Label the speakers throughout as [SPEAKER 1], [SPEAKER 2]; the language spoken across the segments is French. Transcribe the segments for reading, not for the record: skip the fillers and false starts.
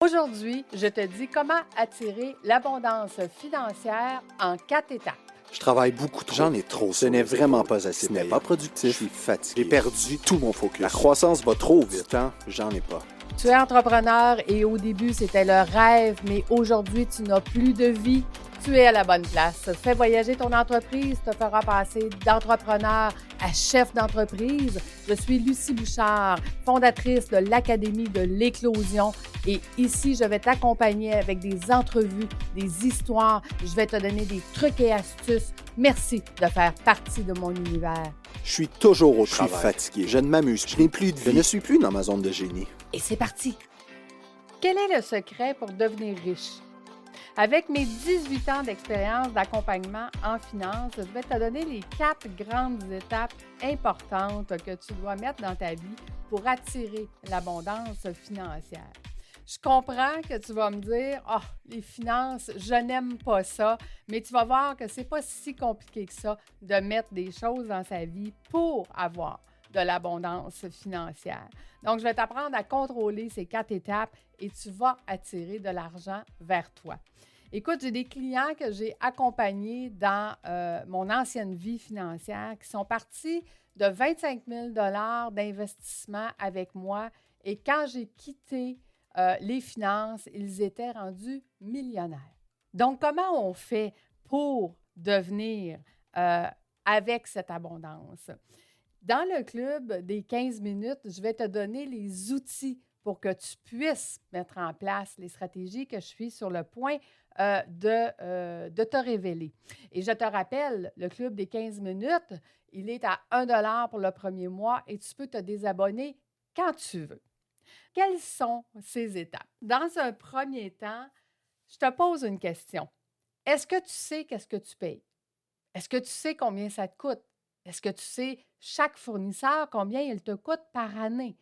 [SPEAKER 1] Aujourd'hui, je te dis comment attirer l'abondance financière en 4 étapes.
[SPEAKER 2] Je travaille beaucoup trop.
[SPEAKER 3] J'en ai trop.
[SPEAKER 2] Ce n'est vraiment pas assez.
[SPEAKER 3] Ce n'est
[SPEAKER 2] payant.
[SPEAKER 3] pas productif.
[SPEAKER 2] Je suis fatigué.
[SPEAKER 3] J'ai perdu
[SPEAKER 2] tout mon focus.
[SPEAKER 3] La croissance va trop
[SPEAKER 2] Du
[SPEAKER 3] vite.
[SPEAKER 2] temps, j'en ai pas.
[SPEAKER 1] Tu es entrepreneur et au début, c'était le rêve, mais aujourd'hui, tu n'as plus de vie. Tu es à la bonne place. Fais voyager ton entreprise, te fera passer d'entrepreneur à chef d'entreprise. Je suis Lucie Bouchard, fondatrice de l'Académie de l'Éclosion. Et ici, je vais t'accompagner avec des entrevues, des histoires. Je vais te donner des trucs et astuces. Merci de faire partie de mon univers.
[SPEAKER 2] Je suis toujours au
[SPEAKER 3] Je suis
[SPEAKER 2] travail.
[SPEAKER 3] fatigué.
[SPEAKER 2] Je ne m'amuse plus.
[SPEAKER 3] Je n'ai plus de
[SPEAKER 2] Je
[SPEAKER 3] vie.
[SPEAKER 2] ne suis plus dans ma zone de génie.
[SPEAKER 1] Et c'est parti! Quel est le secret pour devenir riche? Avec mes 18 ans d'expérience d'accompagnement en finance, je vais te donner les 4 grandes étapes importantes que tu dois mettre dans ta vie pour attirer l'abondance financière. Je comprends que tu vas me dire « Ah, les finances, je n'aime pas ça », mais tu vas voir que c'est pas si compliqué que ça de mettre des choses dans sa vie pour avoir de l'abondance financière. Donc, je vais t'apprendre à contrôler ces 4 étapes et tu vas attirer de l'argent vers toi. Écoute, j'ai des clients que j'ai accompagnés dans mon ancienne vie financière qui sont partis de 25 000 $ d'investissement avec moi et quand j'ai quitté les finances, ils étaient rendus millionnaires. Donc, comment on fait pour devenir avec cette abondance? Dans le club des 15 minutes, je vais te donner les outils pour que tu puisses mettre en place les stratégies que je suis sur le point de te révéler. Et je te rappelle, le club des 15 minutes, il est à 1 $ pour le premier mois et tu peux te désabonner quand tu veux. Quelles sont ces étapes? Dans un premier temps, je te pose une question. Est-ce que tu sais qu'est-ce que tu payes? Est-ce que tu sais combien ça te coûte? Est-ce que tu sais chaque fournisseur, combien il te coûte par année?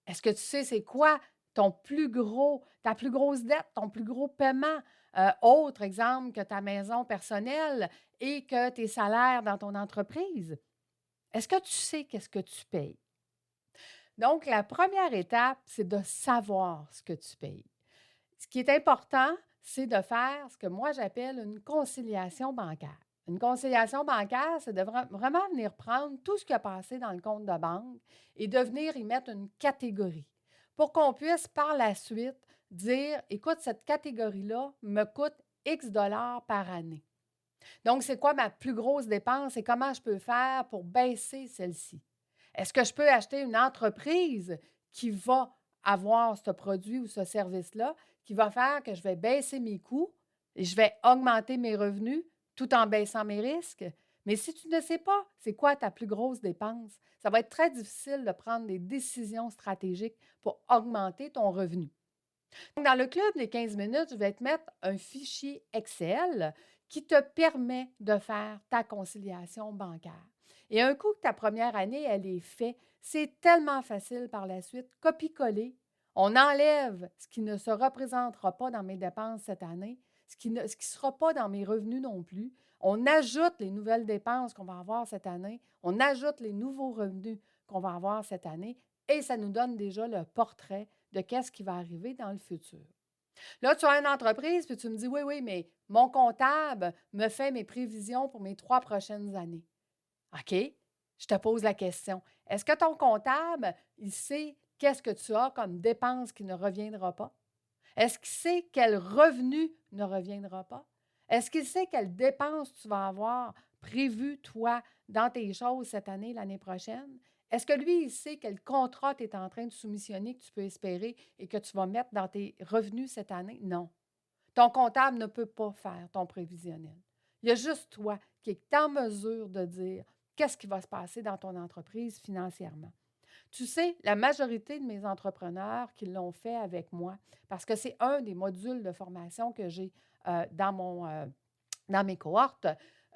[SPEAKER 1] Est-ce que tu sais c'est quoi ta plus grosse dette, ton plus gros paiement? Autre exemple que ta maison personnelle et que tes salaires dans ton entreprise. Est-ce que tu sais qu'est-ce que tu payes? Donc, la première étape, c'est de savoir ce que tu payes. Ce qui est important, c'est de faire ce que moi j'appelle une conciliation bancaire. Une conciliation bancaire, c'est de vraiment venir prendre tout ce qui a passé dans le compte de banque et de venir y mettre une catégorie pour qu'on puisse par la suite dire, écoute, cette catégorie-là me coûte X dollars par année. Donc, c'est quoi ma plus grosse dépense et comment je peux faire pour baisser celle-ci? Est-ce que je peux acheter une entreprise qui va avoir ce produit ou ce service-là, qui va faire que je vais baisser mes coûts et je vais augmenter mes revenus tout en baissant mes risques? Mais si tu ne sais pas c'est quoi ta plus grosse dépense, ça va être très difficile de prendre des décisions stratégiques pour augmenter ton revenu. Donc, dans le club des 15 minutes, je vais te mettre un fichier Excel qui te permet de faire ta conciliation bancaire. Et un coup que ta première année, elle est faite, c'est tellement facile par la suite. Copie-coller, on enlève ce qui ne se représentera pas dans mes dépenses cette année, ce qui ne sera pas dans mes revenus non plus. On ajoute les nouvelles dépenses qu'on va avoir cette année, on ajoute les nouveaux revenus qu'on va avoir cette année et ça nous donne déjà le portrait de qu'est-ce qui va arriver dans le futur. Là, tu as une entreprise, puis tu me dis, oui, oui, mais mon comptable me fait mes prévisions pour mes 3 prochaines années. OK, je te pose la question. Est-ce que ton comptable, il sait qu'est-ce que tu as comme dépense qui ne reviendra pas? Est-ce qu'il sait quel revenu ne reviendra pas? Est-ce qu'il sait quelles dépenses tu vas avoir prévues, toi, dans tes choses cette année, l'année prochaine? Est-ce que lui, il sait quel contrat tu es en train de soumissionner, que tu peux espérer et que tu vas mettre dans tes revenus cette année? Non. Ton comptable ne peut pas faire ton prévisionnel. Il y a juste toi qui es en mesure de dire qu'est-ce qui va se passer dans ton entreprise financièrement. Tu sais, la majorité de mes entrepreneurs qui l'ont fait avec moi, parce que c'est un des modules de formation que j'ai dans mes cohortes,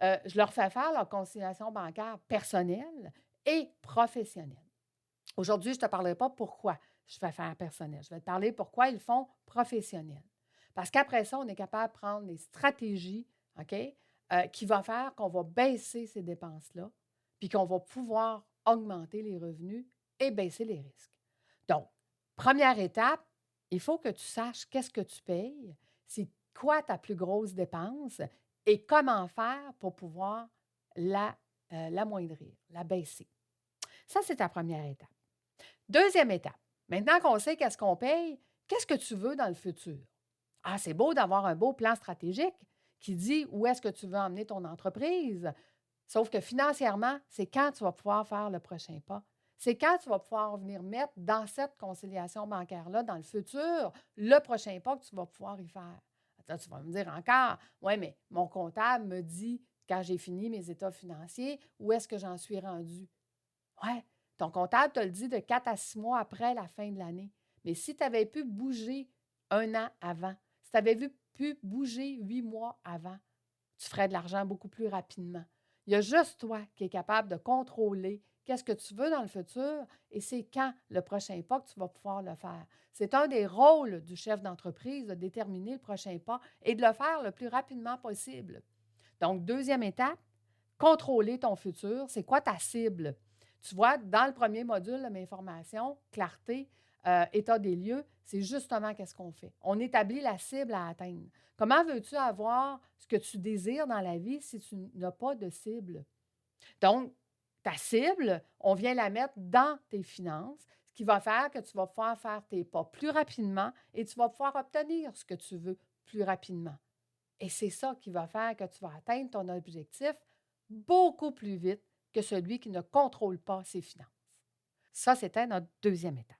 [SPEAKER 1] je leur fais faire leur conciliation bancaire personnelle et professionnelle. Aujourd'hui, je ne te parlerai pas pourquoi je fais faire personnel. Je vais te parler pourquoi ils font professionnel. Parce qu'après ça, on est capable de prendre des stratégies, OK, qui vont faire qu'on va baisser ces dépenses-là, puis qu'on va pouvoir augmenter les revenus et baisser les risques. Donc, première étape, il faut que tu saches qu'est-ce que tu payes, c'est quoi ta plus grosse dépense et comment faire pour pouvoir l'amoindrir, la baisser. Ça, c'est ta première étape. Deuxième étape, maintenant qu'on sait qu'est-ce qu'on paye, qu'est-ce que tu veux dans le futur? Ah, c'est beau d'avoir un beau plan stratégique qui dit où est-ce que tu veux emmener ton entreprise. Sauf que financièrement, c'est quand tu vas pouvoir faire le prochain pas. C'est quand tu vas pouvoir venir mettre dans cette conciliation bancaire-là, dans le futur, le prochain pas que tu vas pouvoir y faire. Attends, tu vas me dire encore, oui, mais mon comptable me dit, quand j'ai fini mes états financiers, où est-ce que j'en suis rendu? Oui, ton comptable te le dit de 4 à 6 mois après la fin de l'année. Mais si tu avais pu bouger un an avant, si tu avais pu bouger 8 mois avant, tu ferais de l'argent beaucoup plus rapidement. Il y a juste toi qui es capable de contrôler qu'est-ce que tu veux dans le futur et c'est quand le prochain pas que tu vas pouvoir le faire. C'est un des rôles du chef d'entreprise de déterminer le prochain pas et de le faire le plus rapidement possible. Donc, deuxième étape, contrôler ton futur. C'est quoi ta cible? Tu vois, dans le premier module de mes formations, clarté, état des lieux, c'est justement qu'est-ce qu'on fait. On établit la cible à atteindre. Comment veux-tu avoir ce que tu désires dans la vie si tu n'as pas de cible? Donc, ta cible, on vient la mettre dans tes finances, ce qui va faire que tu vas pouvoir faire tes pas plus rapidement et tu vas pouvoir obtenir ce que tu veux plus rapidement. Et c'est ça qui va faire que tu vas atteindre ton objectif beaucoup plus vite que celui qui ne contrôle pas ses finances. Ça, c'était notre deuxième étape.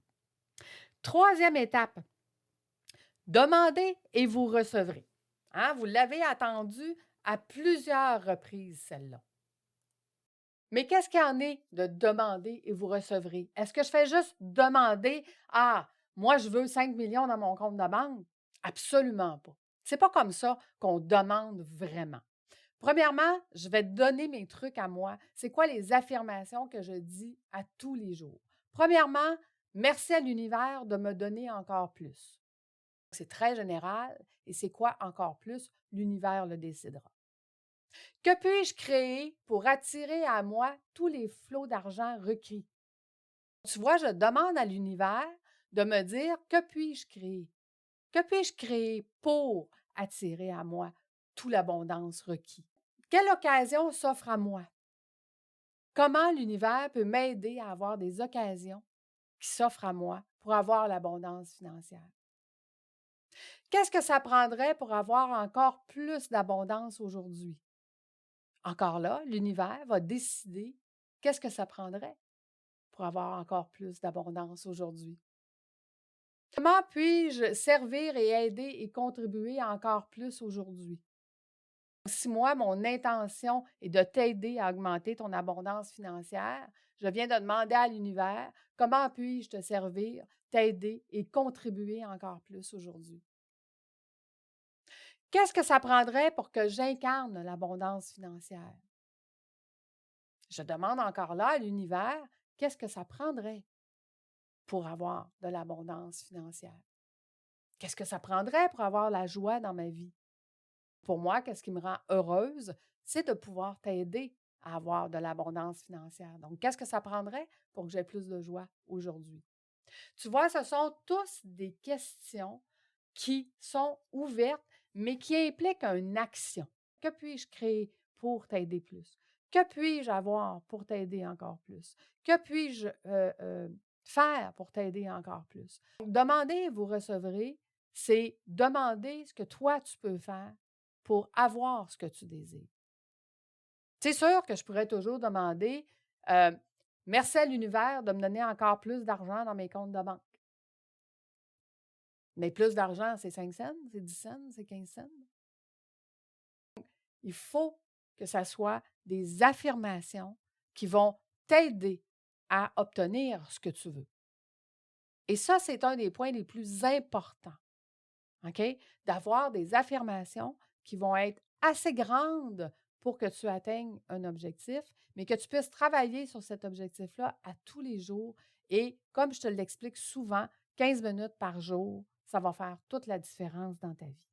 [SPEAKER 1] Troisième étape, demandez et vous recevrez. Hein, vous l'avez attendu à plusieurs reprises, celle-là. Mais qu'est-ce qu'il y en est de demander et vous recevrez? Est-ce que je fais juste demander, ah, moi, je veux 5 millions dans mon compte de banque? Absolument pas. C'est pas comme ça qu'on demande vraiment. Premièrement, je vais te donner mes trucs à moi. C'est quoi les affirmations que je dis à tous les jours? Premièrement, merci à l'univers de me donner encore plus. C'est très général et c'est quoi encore plus? L'univers le décidera. Que puis-je créer pour attirer à moi tous les flots d'argent requis? Tu vois, je demande à l'univers de me dire que puis-je créer? Que puis-je créer pour attirer à moi toute l'abondance requis? Quelle occasion s'offre à moi? Comment l'univers peut m'aider à avoir des occasions qui s'offrent à moi pour avoir l'abondance financière? Qu'est-ce que ça prendrait pour avoir encore plus d'abondance aujourd'hui? Encore là, l'univers va décider qu'est-ce que ça prendrait pour avoir encore plus d'abondance aujourd'hui. Comment puis-je servir et aider et contribuer encore plus aujourd'hui? Si moi, mon intention est de t'aider à augmenter ton abondance financière, je viens de demander à l'univers comment puis-je te servir, t'aider et contribuer encore plus aujourd'hui. Qu'est-ce que ça prendrait pour que j'incarne l'abondance financière? Je demande encore là à l'univers, qu'est-ce que ça prendrait pour avoir de l'abondance financière? Qu'est-ce que ça prendrait pour avoir la joie dans ma vie? Pour moi, qu'est-ce qui me rend heureuse? C'est de pouvoir t'aider à avoir de l'abondance financière. Donc, qu'est-ce que ça prendrait pour que j'ai plus de joie aujourd'hui? Tu vois, ce sont tous des questions qui sont ouvertes, mais qui impliquent une action. Que puis-je créer pour t'aider plus? Que puis-je avoir pour t'aider encore plus? Que puis-je faire pour t'aider encore plus? Donc, demandez, vous recevrez, c'est demander ce que toi, tu peux faire pour avoir ce que tu désires. C'est sûr que je pourrais toujours demander merci à l'univers de me donner encore plus d'argent dans mes comptes de banque. Mais plus d'argent, c'est 5 cents, c'est 10 cents, c'est 15 cents. Il faut que ça soit des affirmations qui vont t'aider à obtenir ce que tu veux. Et ça, c'est un des points les plus importants, OK? D'avoir des affirmations qui vont être assez grandes pour que tu atteignes un objectif, mais que tu puisses travailler sur cet objectif-là à tous les jours. Et comme je te l'explique souvent, 15 minutes par jour, ça va faire toute la différence dans ta vie.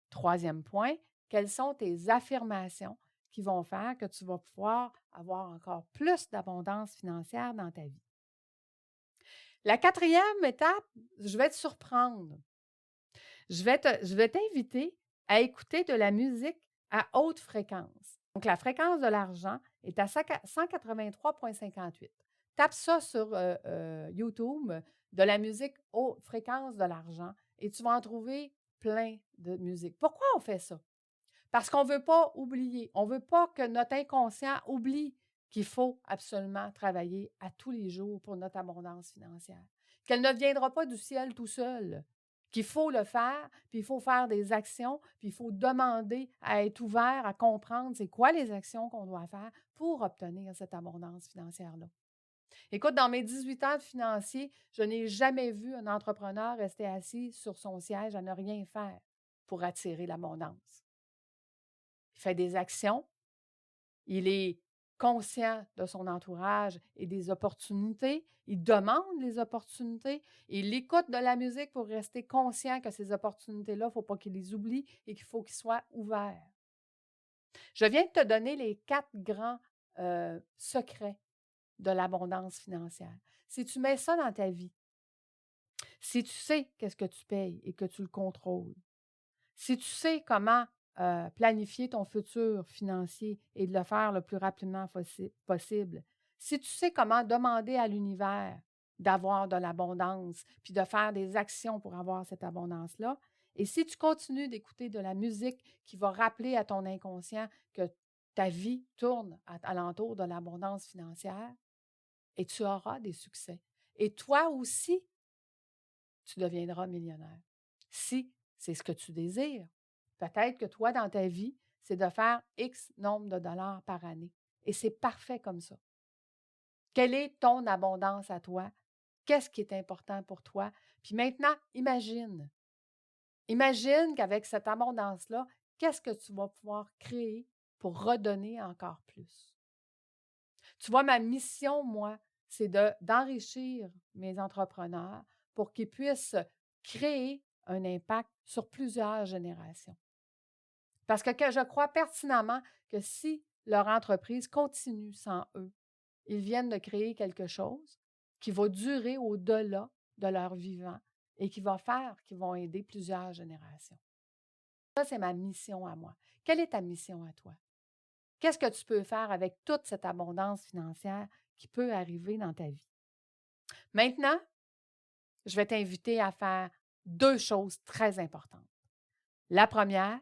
[SPEAKER 1] Troisième point, quelles sont tes affirmations qui vont faire que tu vas pouvoir avoir encore plus d'abondance financière dans ta vie? La quatrième étape, je vais te surprendre. Je vais t'inviter à écouter de la musique à haute fréquence. Donc, la fréquence de l'argent est à 183,58. Tape ça sur YouTube, de la musique haute fréquence de l'argent, et tu vas en trouver plein de musique. Pourquoi on fait ça? Parce qu'on ne veut pas oublier. On ne veut pas que notre inconscient oublie qu'il faut absolument travailler à tous les jours pour notre abondance financière. Qu'elle ne viendra pas du ciel tout seul. Qu'il faut le faire, puis il faut faire des actions, puis il faut demander à être ouvert, à comprendre c'est quoi les actions qu'on doit faire pour obtenir cette abondance financière-là. Écoute, dans mes 18 ans de financier, je n'ai jamais vu un entrepreneur rester assis sur son siège à ne rien faire pour attirer l'abondance. Il fait des actions, il est conscient de son entourage et des opportunités, il demande les opportunités, il écoute de la musique pour rester conscient que ces opportunités-là, il ne faut pas qu'il les oublie et qu'il faut qu'il soit ouvert. Je viens de te donner les 4 grands secrets de l'abondance financière. Si tu mets ça dans ta vie, si tu sais qu'est-ce que tu payes et que tu le contrôles, si tu sais comment planifier ton futur financier et de le faire le plus rapidement possible, si tu sais comment demander à l'univers d'avoir de l'abondance, puis de faire des actions pour avoir cette abondance-là, et si tu continues d'écouter de la musique qui va rappeler à ton inconscient que ta vie tourne alentour de l'abondance financière, et tu auras des succès. Et toi aussi, tu deviendras millionnaire. Si c'est ce que tu désires. Peut-être que toi, dans ta vie, c'est de faire X nombre de dollars par année. Et c'est parfait comme ça. Quelle est ton abondance à toi? Qu'est-ce qui est important pour toi? Puis maintenant, imagine. Imagine qu'avec cette abondance-là, qu'est-ce que tu vas pouvoir créer pour redonner encore plus? Tu vois, ma mission, moi, c'est d'enrichir mes entrepreneurs pour qu'ils puissent créer un impact sur plusieurs générations. Parce que je crois pertinemment que si leur entreprise continue sans eux, ils viennent de créer quelque chose qui va durer au-delà de leur vivant et qui va faire qu'ils vont aider plusieurs générations. Ça, c'est ma mission à moi. Quelle est ta mission à toi? Qu'est-ce que tu peux faire avec toute cette abondance financière qui peut arriver dans ta vie? Maintenant, je vais t'inviter à faire 2 choses très importantes. La première,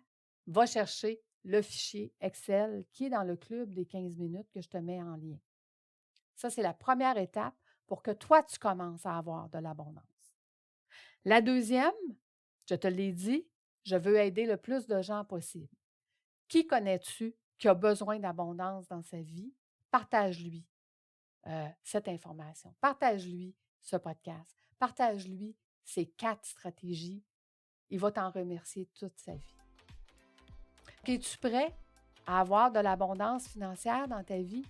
[SPEAKER 1] va chercher le fichier Excel qui est dans le club des 15 minutes que je te mets en lien. Ça, c'est la première étape pour que toi, tu commences à avoir de l'abondance. La deuxième, je te l'ai dit, je veux aider le plus de gens possible. Qui connais-tu qui a besoin d'abondance dans sa vie? Partage-lui cette information. Partage-lui ce podcast. Partage-lui ces 4 stratégies. Il va t'en remercier toute sa vie. Es-tu prêt à avoir de l'abondance financière dans ta vie?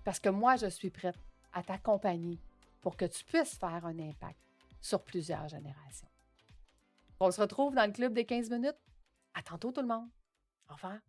[SPEAKER 1] Parce que moi, je suis prête à t'accompagner pour que tu puisses faire un impact sur plusieurs générations. On se retrouve dans le club des 15 minutes. À tantôt tout le monde. Au revoir.